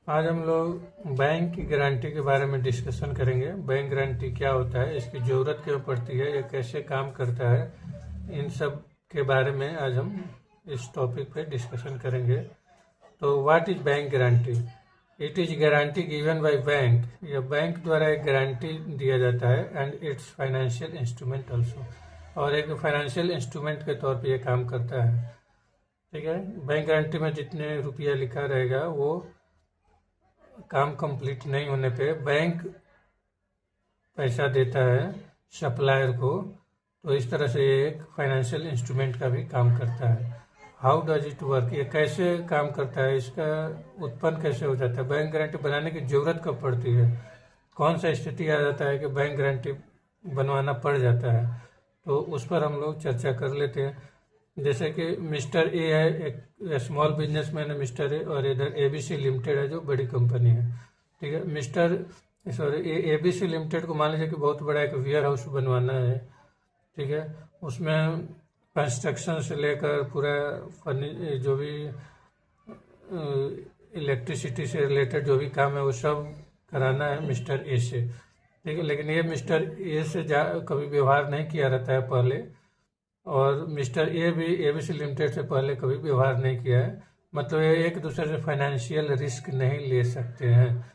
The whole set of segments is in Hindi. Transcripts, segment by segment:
आज हम लोग बैंक की गारंटी के बारे में डिस्कशन करेंगे। बैंक गारंटी क्या होता है, इसकी ज़रूरत क्यों पड़ती है, ये कैसे काम करता है, इन सब के बारे में आज हम इस टॉपिक पे डिस्कशन करेंगे। तो what is bank guarantee? It is guarantee given by bank. यह बैंक द्वारा एक गारंटी दिया जाता है and it's financial instrument also, और एक फाइनेंशियल इंस्ट्रूमेंट के तौर पे ये काम करता है। ठीक है, बैंक गारंटी में जितने रुपया लिखा रहेगा वो काम कंप्लीट नहीं होने पे बैंक पैसा देता है सप्लायर को। तो इस तरह से ये एक फाइनेंशियल इंस्ट्रूमेंट का भी काम करता है। How does it work? ये कैसे काम करता है, इसका उत्पन्न कैसे हो जाता है, बैंक गारंटी बनाने की ज़रूरत कब पड़ती है, कौन सा स्थिति आ जाता है कि बैंक गारंटी बनवाना पड़ जाता है, तो उस पर हम लोग चर्चा कर लेते हैं। जैसे कि मिस्टर ए है, एक स्मॉल बिजनेसमैन है मिस्टर ए, और इधर एबीसी लिमिटेड है जो बड़ी कंपनी है। ठीक है, एबीसी लिमिटेड को मान लीजिए कि बहुत बड़ा एक वेयर हाउस बनवाना है। ठीक है, उसमें कंस्ट्रक्शन से लेकर पूरा जो भी इलेक्ट्रिसिटी से रिलेटेड जो भी काम है वो सब कराना है मिस्टर ए से। ठीक है, लेकिन ये मिस्टर ए से कभी व्यवहार नहीं किया रहता है पहले, और मिस्टर ए भी एबीसी लिमिटेड से पहले कभी व्यवहार नहीं किया है। मतलब ये एक दूसरे से फाइनेंशियल रिस्क नहीं ले सकते हैं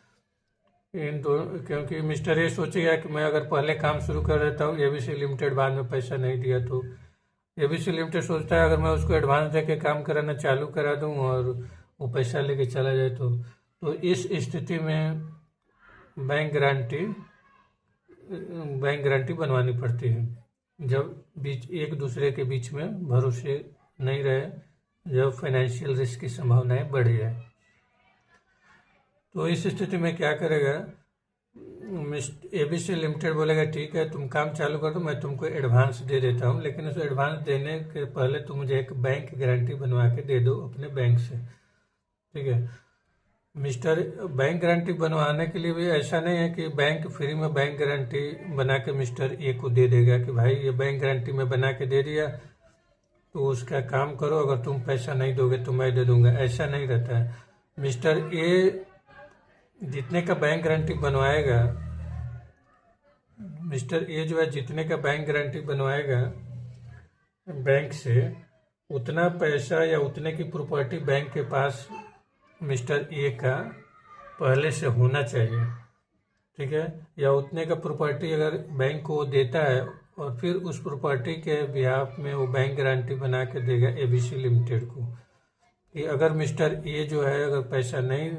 इन दो, क्योंकि मिस्टर ए सोचेगा कि मैं अगर पहले काम शुरू कर देता हूँ, एबीसी लिमिटेड बाद में पैसा नहीं दिया, तो एबीसी लिमिटेड सोचता है अगर मैं उसको एडवांस दे के काम कराना चालू करा दूँ और वो पैसा लेके चला जाए तो इस स्थिति में बैंक गारंटी बनवानी पड़ती है, जब एक दूसरे के बीच में भरोसे नहीं रहे, जब फाइनेंशियल रिस्क की संभावनाएं बढ़ जाए। तो इस स्थिति में क्या करेगा, एबीसी लिमिटेड बोलेगा ठीक है तुम काम चालू कर दो, मैं तुमको एडवांस दे देता हूँ, लेकिन उस एडवांस देने के पहले तुम मुझे एक बैंक गारंटी बनवा के दे दो अपने बैंक से। ठीक है, बैंक गारंटी बनवाने के लिए भी ऐसा नहीं है कि बैंक फ्री में बैंक गारंटी बना के मिस्टर ए को दे देगा कि भाई ये बैंक गारंटी मैं बना के दे दिया तो उसका काम करो, अगर तुम पैसा नहीं दोगे तो मैं दे दूंगा। ऐसा नहीं रहता है। मिस्टर ए जितने का बैंक गारंटी बनवाएगा, मिस्टर ए जो है जितने का बैंक गारंटी बनवाएगा बैंक से, उतना पैसा या उतने की प्रॉपर्टी बैंक के पास मिस्टर ए का पहले से होना चाहिए। ठीक है, या उतने का प्रॉपर्टी अगर बैंक को देता है और फिर उस प्रॉपर्टी के बिहाफ में वो बैंक गारंटी बना के देगा एबीसी लिमिटेड को कि अगर मिस्टर ए जो है अगर पैसा नहीं,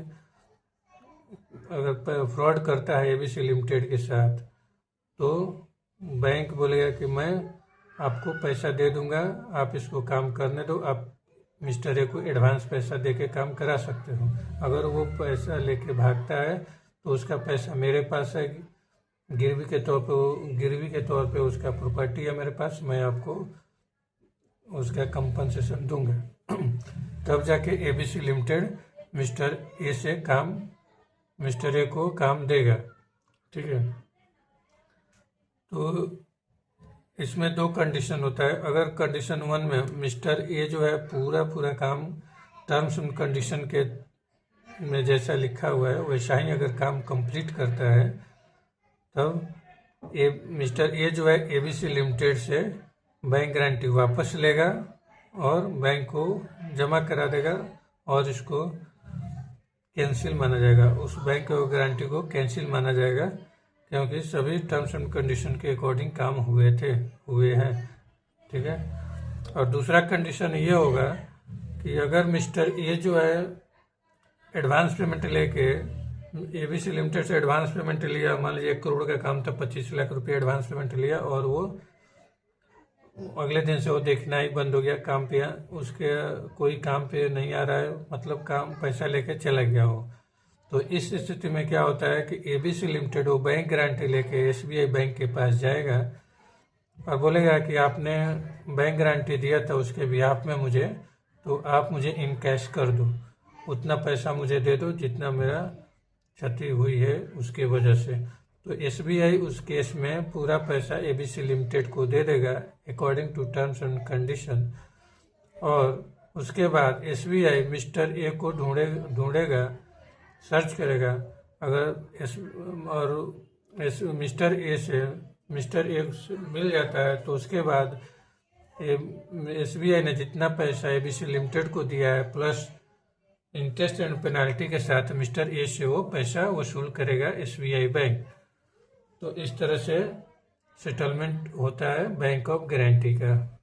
अगर फ्रॉड करता है एबीसी लिमिटेड के साथ, तो बैंक बोलेगा कि मैं आपको पैसा दे दूंगा, आप इसको काम करने दो, आप मिस्टर ए को एडवांस पैसा देके काम करा सकते हो। अगर वो पैसा लेके भागता है तो उसका पैसा मेरे पास है, गिरवी के तौर पे उसका प्रॉपर्टी है मेरे पास, मैं आपको उसका कंपनसेशन दूंगा। तब जाके एबीसी लिमिटेड मिस्टर ए को काम देगा। ठीक है, तो इसमें दो कंडीशन होता है। अगर कंडीशन 1 में मिस्टर ए जो है पूरा काम टर्म्स एंड कंडीशन के में जैसा लिखा हुआ है वैसा ही अगर काम कंप्लीट करता है, तब मिस्टर ए जो है एबीसी लिमिटेड से बैंक गारंटी वापस लेगा और बैंक को जमा करा देगा और इसको कैंसिल माना जाएगा, उस बैंक गारंटी को कैंसिल माना जाएगा, क्योंकि सभी टर्म्स एंड कंडीशन के अकॉर्डिंग काम हुए हैं। ठीक है, और दूसरा कंडीशन ये होगा कि अगर मिस्टर ए जो है एडवांस पेमेंट लेके एबीसी लिमिटेड से एडवांस पेमेंट लिया, मान लीजिए 1 करोड़ का काम था, 25 लाख रुपये एडवांस पेमेंट लिया, और वो अगले दिन से वो देखना ही बंद हो गया, काम पे उसके कोई काम पे नहीं आ रहा है, मतलब काम पैसा लेके चला गया हो, तो इस स्थिति में क्या होता है कि एबीसी लिमिटेड वो बैंक गारंटी लेके एसबीआई बैंक के पास जाएगा और बोलेगा कि आपने बैंक गारंटी दिया था उसके बिहाफ में मुझे, तो आप मुझे इन कैश कर दो, उतना पैसा मुझे दे दो जितना मेरा क्षति हुई है उसके वजह से। तो एसबीआई उस केस में पूरा पैसा एबीसी लिमिटेड को दे देगा according to terms and condition, और उसके बाद एसबीआई मिस्टर ए को ढूंढेगा सर्च करेगा, अगर मिस्टर ए से मिल जाता है तो उसके बाद SBI ने जितना पैसा ABC लिमिटेड को दिया है प्लस इंटरेस्ट एंड पेनाल्टी के साथ मिस्टर ए से वो पैसा वसूल करेगा SBI बैंक। तो इस तरह से सेटलमेंट होता है बैंक ऑफ गारंटी का।